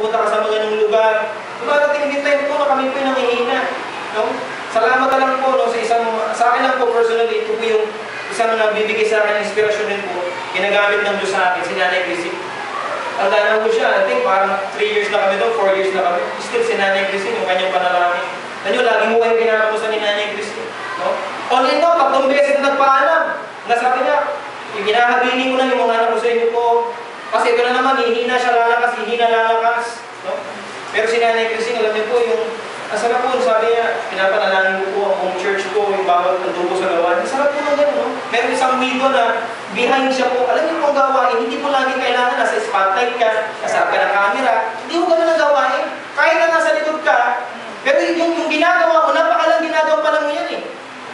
pupunta ka sa mga ganung lugar. Dumarating din tayo po na kami po yung nangihina. No? Salamat na lang po, no, sa akin lang po personally, ito po yung isang bibigay sa akin inspirasyon din po, ginagamit ng Diyos sa akin, si Nanay Christine. Tanda na po siya, I think parang 3 years na kami doon, 4 years na kami. Still si Nanay Christine, yung kanyang panalangin. Nanyo, lagi mo kayong kinakamusta ni Nanay Christine. No? All in all, 3 beses na nagpaalam. Nasabi niya, yung ginahabiling ko na yung mga anak ko sa inyo po. Kasi ito na naman, hihina siya lalakas, hihina lalakas. No? Pero si Nanay Christine, alam niyo po, yung asarap po, sabi niya, pinapanalangin ko po ang home church ko, yung bawat nandugo sa gawain. Asarap po ng gano'n, no? Meron isang video na behind siya po, alam niyo po ang gawain, hindi po lagi kailangan nasa spotlight ka, nasa ka ng camera, hindi mo gano'n ang gawain. Kahit na nasa likod ka, pero yung ginagawa mo, napakalang ginagawa pa lang mo yan eh.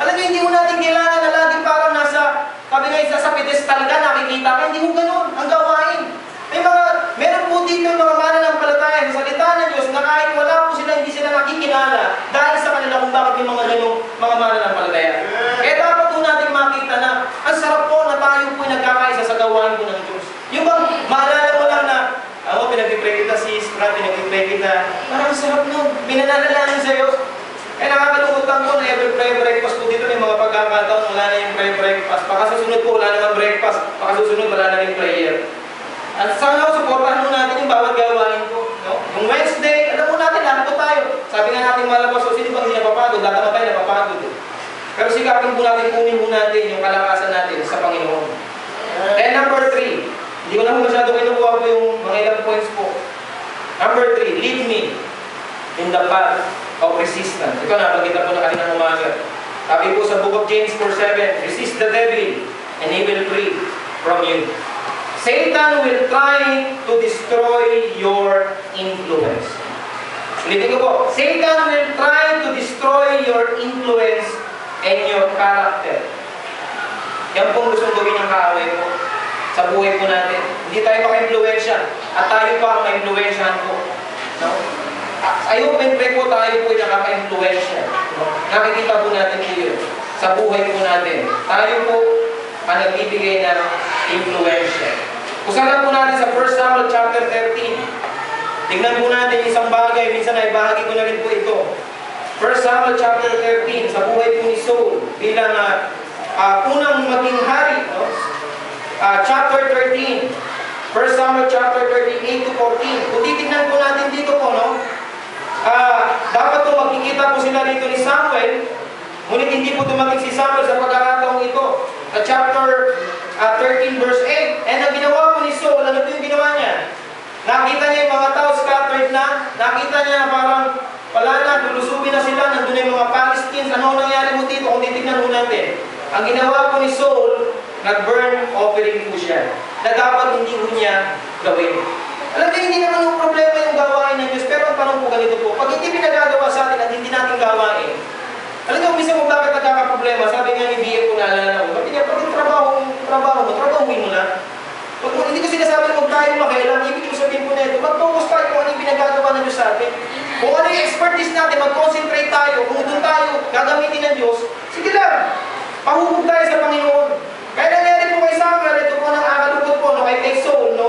Alam niyo, hindi mo natin kailangan na lagi parang nasa, sabi nga isa sa pedestal ka, nakikita ka, hindi mo gano'n ang gawain. Meron po dito yung mga mananampalataya sa salita ng Diyos na kahit wala po sila, hindi sila nakikilala dahil sa kanila kung bakit yung mga ganong mga mananampalataya. Kaya dapat po natin makita na ang sarap po na tayo po nagkakaisa sa gawain po ng Diyos. Yung bang maalala mo lang na, pinag-pray kita sis, pinag-pray kita, parang sarap nun, minanalalanan sa Diyos. Kaya nakakalungkutan ko na every prayer breakfast po dito may mga pagkakataon, wala na yung prayer breakfast. Pakasusunod po, wala naman breakfast. Pakasusunod, wala na yung prayer. At sana supportahan mo natin yung bawat gawain ko. No? Yung Wednesday, alam mo natin, lahat po tayo. Sabi nga natin malabas, so sino bang hindi napapagod? Lahat naman tayo napapagod. Pero sikapin po natin, kunin po natin yung kalakasan natin sa Panginoon. And number 3, hindi ko na masyado kinukuha po yung mga ilang points po. Number 3, lead me in the path of resistance. Ito na, pagkita po na kaninang umaga. Sabi po sa Book of James 4:7, resist the devil and he will flee from you. Satan will try to destroy your influence. Ulitin ko po, Satan will try to destroy your influence and your character. Yan pong gustong gawin ng kaaway po sa buhay po natin. Hindi tayo maka-influensya at tayo pa ang ma-influensyahan po. No? Ayaw pempre po tayo po yung nakaka-influensya. No? Nakikita po natin po yun sa buhay po natin. Tayo po ang nagbibigay ng influensya. Usapan po natin sa 1 Samuel chapter 13. Tingnan po natin isang bagay. Minsan ay bahagi ko na rin po ito. 1 Samuel chapter 13. Sa buhay po ni Saul bilang unang maging hari. No? Chapter 13. 1 Samuel chapter 13, 8 to 14. Kung titignan po natin dito po, no? Dapat po magkikita po sila dito ni Samuel. Ngunit hindi po dumating si Samuel sa pagkakataong ito. Chapter 13 verse 8. And ang ginawa po ni Saul, ano po yung ginawa niya? Nakita niya yung mga tao scattered na. Nakita niya parang wala na, lulusubin na sila. Nandun na yung mga Palestinians. Ano nangyari mo dito? Kung titignan mo natin. Ang ginawa po ni Saul, nag-burn offering po siya. Na dapat hindi po niya gawin. Alam niyo, hindi naman yung problema yung gawain ng Diyos. Pero ang tanong po ganito po, pag hindi pinagagawa sa atin at hindi natin gawain, alam niyo, minsan mo bakit nagkakaproblema? Sabi nga ni B.A. ko naalala ko, pag yung trabahuin mo na. Hindi ko sinasabi na huwag tayo makailang, ibig ko sabihin po na ito, mag-focus tayo kung ano yung pinagagawa ng Diyos sa atin. Kung ano yung expertise natin, mag-concentrate tayo, kung doon tayo gagamitin ng Diyos, sige lang, pahubog tayo sa Panginoon. Kaya nangyari po kay Samuel, ito po nang akalugod po, no, kay Saul, no?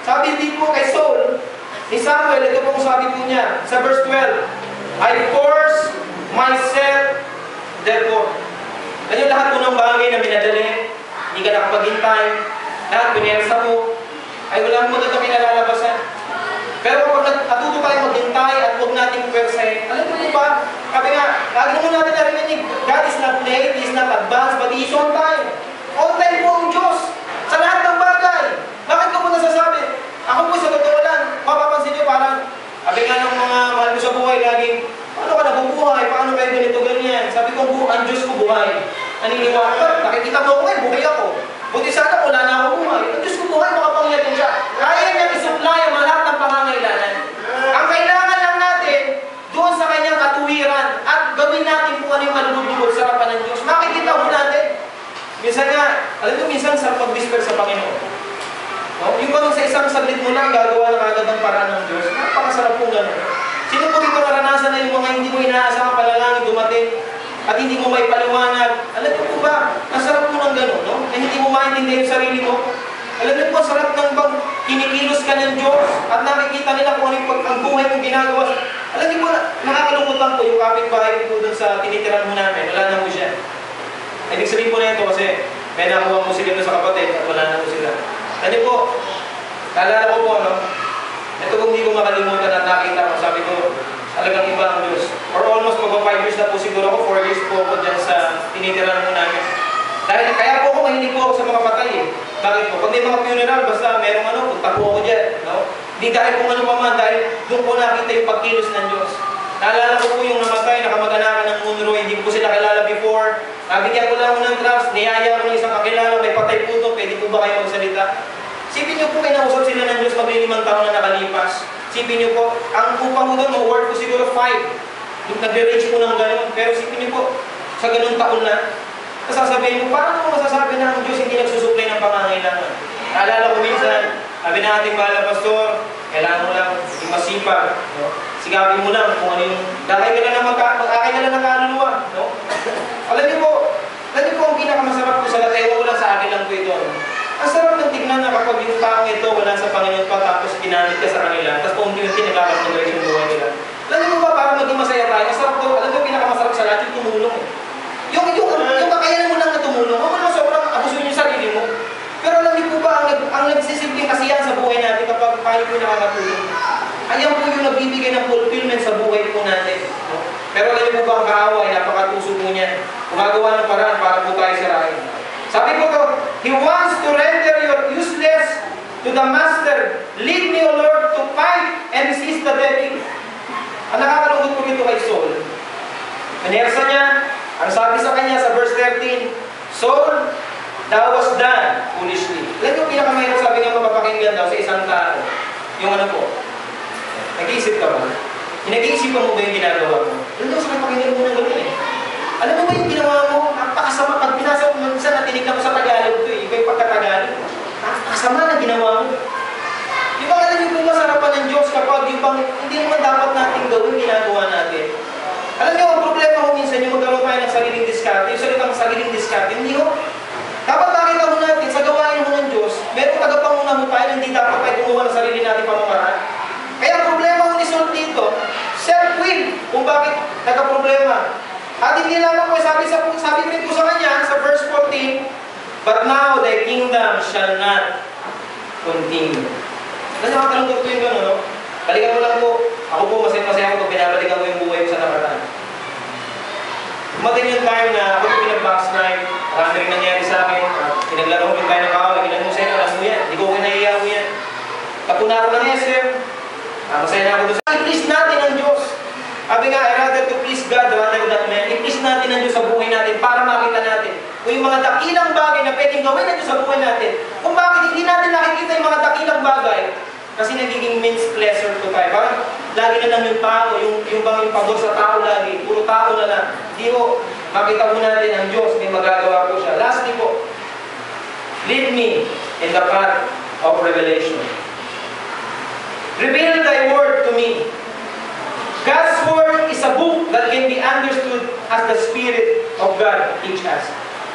Sabi din po kay Saul, ni Samuel, ito po sabi po niya, sa verse 12, I force myself, therefore. Ganyan lahat po ng bagay na minadali, hindi ka nakapaghintay, lahat pinersa mo, ay wala mo maganda kinalalabasan. Pero kung natuto tayo maghintay at huwag nating pwersahin, alam mo ba, sabi nga, lagi naman natin narinig, God is not late, He is not advanced, but He is on time. On time po ang Diyos sa lahat ng bagay. Bakit ko po nasasabi? Ako po sa totoo lang, mapapansin nyo parang, sabi nga ng mga mahal ko sa buhay, laging, paano ka nabubuhay? Paano kayo ganito, ganyan? Sabi ko, ang Diyos ko buhay. Naniniwala ka, nakikita mo ako ngayon, buhay ako. Buti sana wala na akong buhay. Ang Diyos ko buhay, makapangyarihan siya. Kaya niya isupply ang lahat ng pangangailangan. Ang kailangan lang natin, doon sa kanyang katuwiran, at gawin natin kung ano yung malulubog sa harapan ng Diyos. Makikita mo natin. Minsan nga, alam mo, minsan sa pag-whisper sa Panginoon. No? Yung bang sa isang saglit mo lang, gagawa na agad ng paraan ng Diyos. Napakasarap po gano'n. Sino po dito karanasan na yung mga hindi mo inaasang panalangin dumating at hindi mo may paliwanag? Alam niyo po ba, ang sarap po ng gano'n, no? Na hindi mo maintindihan yung sarili mo. Alam niyo po, sarap ng bang kinikilos ka ng Diyos at nakikita nila kung ano yung ginagawa. Alam niyo po, nakakalungkot lang po yung kapitbahay po doon sa tinitiran mo namin. Wala na po siya. Ibig sabihin po na ito kasi may nakuha po sila sa kapatid at wala na po sila. Alam niyo po, naalala ko po, no? Ito kung hindi ko makalimutan at nakita ko, sabi ko, talagang iba ang Diyos. For almost mga 5 years na po siguro ako, 4 years po ako dyan sa tinitiran mo namin. Dahil kaya po ako mahilig po ako sa mga patay eh. Bakit po? Pag may mga funeral, basta merong punta po ako dyan. No? Hindi dahil kung ano pa man, dahil doon po nakita yung pagkilos ng Diyos. Naalala ko po yung namatay, nakamag-anakan ng Munro, hindi ko sila kilala before. Nabigyan ko lang ng trust, niyaya ko ng isang kakilala, may patay po ito, pwede po ba kayo magsalita? Sipin niyo po, may nausap sila ng Diyos mag-5 taon na nakalipas. Sipin niyo po, ang upang mo doon, award ko siguro 5. Nag-range po ng gano'n. Pero sipin niyo po, sa ganun taon na, sasabihin mo, paano mo masasabi na ang Diyos hindi nagsusuplay ng pangangailangan? Naalala ko minsan, sabi na ating mahal na pastor, kailangan mo lang yung masipag. No? Sigapin mo lang kung ano yung, dakay ka lang ng mag-akay ka lang ng kaluluwa. No? Alam niyo po ang pinakamasarap po sa lahat, ewan ko lang sa akin lang po ito. No? Ang sarap ng tignan na kapag yung taong ito wala sa Panginoon pa, tapos ginamit ka sa kanila, tapos paunti-unti nagkakaroon yung buhay nila. Alam niyo ba, para maging masaya tayo, masarap po, alam niyo pinakamasarap sa lahat yung tumulong. Yung kakayanan mo lang na tumulong, huwag mo naman sobrang abusuin yung sarili mo. Pero alam niyo po ba, ang nagsisilbing kasiyahan sa buhay natin kapag tayo po nakakatulong. Ayan po yung nagbibigay ng fulfillment sa buhay po natin. No? Pero alam niyo po ba ang kaaway, napakatuso po niyan. Gumagawa ng paraan para po tayo sirain. Sabi po to, He wants to render your useless to the Master. Lead me, O Lord, to fight and resist the devil. Ang nakakalungkot po dito kay Saul. Manersa niya, ang sabi sa kanya sa verse 13, Saul, thou was done foolishly. Alam mo, pinakamahirap sabi nga mapapakinggan daw sa isang tao. Yung ano po, nag-iisip ka ba? Nag-iisipan mo ba yung ginagawa mo? Doon daw sa pakinggan mo ng gano'n eh. Alam mo ba yung ginawa mo? Napakasama. Pag binasa ko minsan, natinignan ko sa Tagalog ito eh. Iba yung pagkatagalog. Napakasama na ginawa mo. Di ba alam niyo kung masarapan ng Diyos kapag yung bang hindi naman dapat natin gawin ginagawa natin? Alam niyo, ang problema ko minsan yung magkaroon tayo ng sariling diskarte. Yung salitang sariling diskarte, hindi ho. Dapat nakita mo natin sa gawain mo ng Diyos, merong tagapanguna mo tayo, hindi dapat tayo gumawa ng sarili natin pamamaraan. Kaya ang problema ko ni Saul dito, self-will, kung bakit nagka-problema. At hindi lamang po, sabi rin po sa kanya, sa verse 14, But now thy kingdom shall not continue. Kasi makakalungkot po yung gano'n, no? Balikan mo lang po, ako po masaya ako pag binabalikan ko yung buhay ko sa nakaraan. Dumating yung time na ako po pinag-backslide, marami rin nangyari sa akin, pinaglaro ko yung tayo ng kawal, ilan mo sa'yo, alam mo yan, hindi ko kinaiya mo yan. Kapuna ako ng SM, masaya na ako doon. I-please natin ang Diyos. Sabi nga, I rather to please God rather than man. I-please natin ang Diyos sa buhay natin para makita natin kung yung mga dakilang bagay na pwedeng gawin ng Diyos sa buhay natin. Kung bakit hindi natin nakikita yung mga dakilang bagay, kasi nagiging means pleasure to tayo. Parang lagi na lang yung tao, yung bang yung pagod sa tao lagi, puro tao na lang. Di ho, makita po natin ang Diyos, may magagawa po siya. Lastly po, lead me in the path of revelation. Reveal thy word to me. God's word is a book that can be understood as the Spirit of God teach us.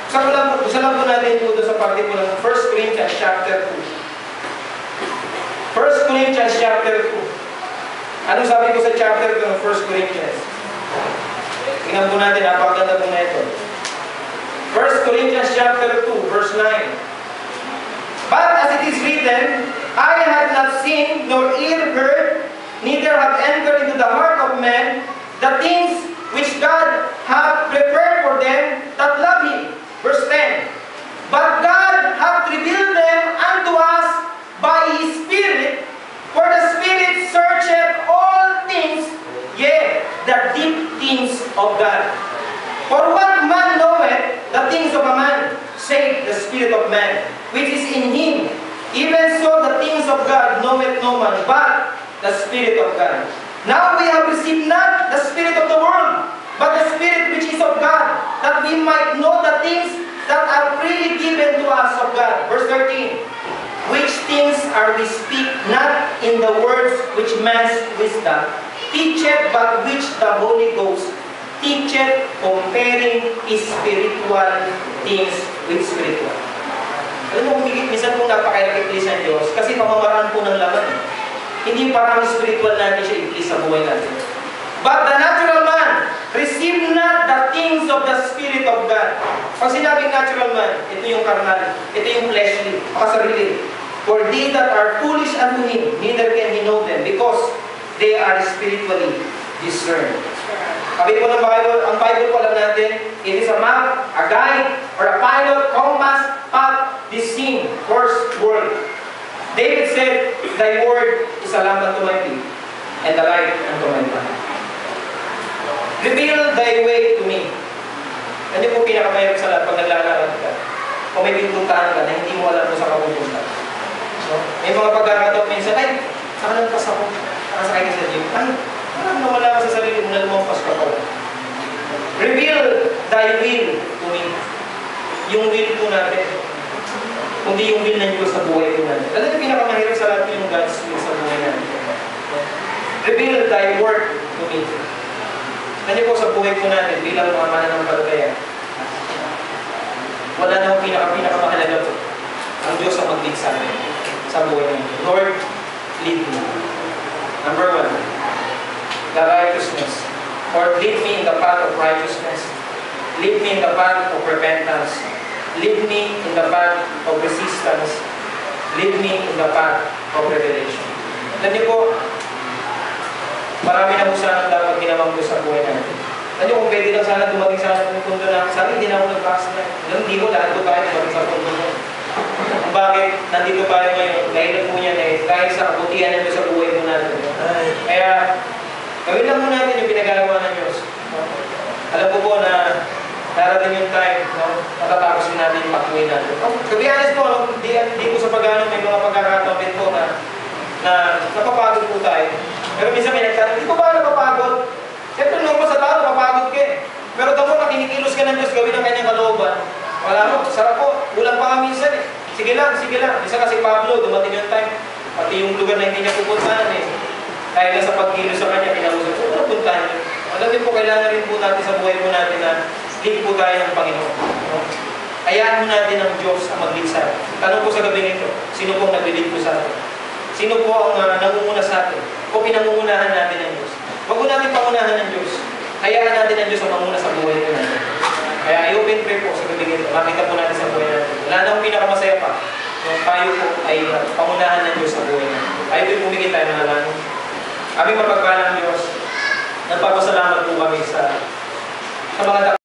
Gusto lang po natin po sa parte po ng 1 Corinthians chapter 2. 1 Corinthians chapter 2. Ano sabi ko sa chapter 2 ng 1 Corinthians? Tingnan po natin, napakaganda po na ito. 1 Corinthians chapter 2, verse 9. But as it is written, I have not seen nor ear heard, neither have entered into the heart of men the things which God hath prepared for them that love Him. Verse 10. But God hath revealed them unto us by His Spirit, for the Spirit searcheth all things, yea, the deep things of God. For what man knoweth the things of a man, save the spirit of man, which is in him? Even so the things of God knoweth no man, but the Spirit of God. Now we have received not the spirit of the world, but the Spirit which is of God, that we might know the things that are freely given to us of God. Verse 13. Which things are we speak not in the words which man's wisdom teacheth, but which the Holy Ghost teacheth, comparing spiritual things with spiritual. Alam mo, minsan po napakailang ng Diyos kasi pamamaraan po ng laman. hindi parang spiritual natin siya i-please sa buhay natin. But the natural man, receive not the things of the Spirit of God. Pag sinabing natural man, ito yung carnal, ito yung fleshly, makasarili. For they that are foolish unto him, neither can he know them, because they are spiritually discerned. Sabi po ng Bible, ang Bible po alam natin, it is a map, a guide, or a pilot, compass, path, destined, first word. David said, thy word is a lamp unto my feet, and a light unto my path. Reveal thy way to me. Ano po pinakamahirap sa lahat pag naglalakad ka? Kung may pintuntahan ka na hindi mo alam kung saan ka pupunta. So, may mga pagkakataon minsan, ay, saan ka nagpas ako? Nakasakay ka sa jeep. Ay, parang nawala ka sa sarili mo na lumampas ka pala. Reveal thy will to me. Yung will po natin. Kundi yung will ng Diyos sa buhay po natin. Alam niyo, pinakamahirap sa lahat yung God's will sa buhay natin. Reveal thy work to me. Ano po sa buhay po natin bilang mga mananampalataya? Wala na akong pinakamahalaga po. Ang Diyos ang mag-lead sa atin sa buhay natin. Lord, lead me. Number 1, the righteousness. Or lead me in the path of righteousness. Lead me in the path of repentance. Lead me in the path of resistance. Lead me in the path of revelation. Alam niyo po, marami na po sana dapat ginawang Diyos sa buhay natin. Alam niyo, kung pwede lang sana dumating sana ng punto na sabi, hindi na ako nag-backslide. Alam, hindi ko lahat po tayo dumating sa punto na. Kung bakit nandito tayo ngayon, dahil po niyan dahil sa kabutihan ng Diyos sa buhay po natin. Kaya, gawin lang po natin yung pinagagawa ng Diyos. Alam ko po na darating yung time, matatapos din natin yung patuloy natin. To be honest po, di po sa pag-ano, may mga pagkakataon din po na napapagod po tayo. Pero minsan may nagtanong, di ba ba napapagod? Siyempre, normal sa tao, napapagod ka eh. Pero tamo na kinikilos ka ng Diyos, gawin ang kanyang kalooban. Wala mo, sarap po. Ulang pa nga minsan eh. Sige lang, sige lang. Isa kasi Pablo, dumating yung time. Pati yung lugar na hindi niya pupuntahan eh. Dahil na sa pagkilos sa kanya, kinausap ko, ano puntahan niyo? Alam din po, kailangan rin po natin sa buhay po natin na lead po tayo ng Panginoon. Hayaan mo natin ang Diyos ang mag-lead sa atin. Tanong po sa gabi nito, sino pong nag-lead po sa atin? Sino po ang nangunguna sa atin? O pinangungunahan natin ang Diyos? Huwag mo natin pangunahan ng Diyos. Hayaan natin ang Diyos ang manguna sa buhay po natin. Kaya i-open prayer po sa gabi nito. Makita po natin sa buhay natin. Wala na akong pinakamasaya pa. So, tayo po ay pangunahan ng Diyos sa buhay natin. Tayo po pumigit tayo mga lang. Aming mapagpalang Diyos, nagpapasalamat po kami sa mga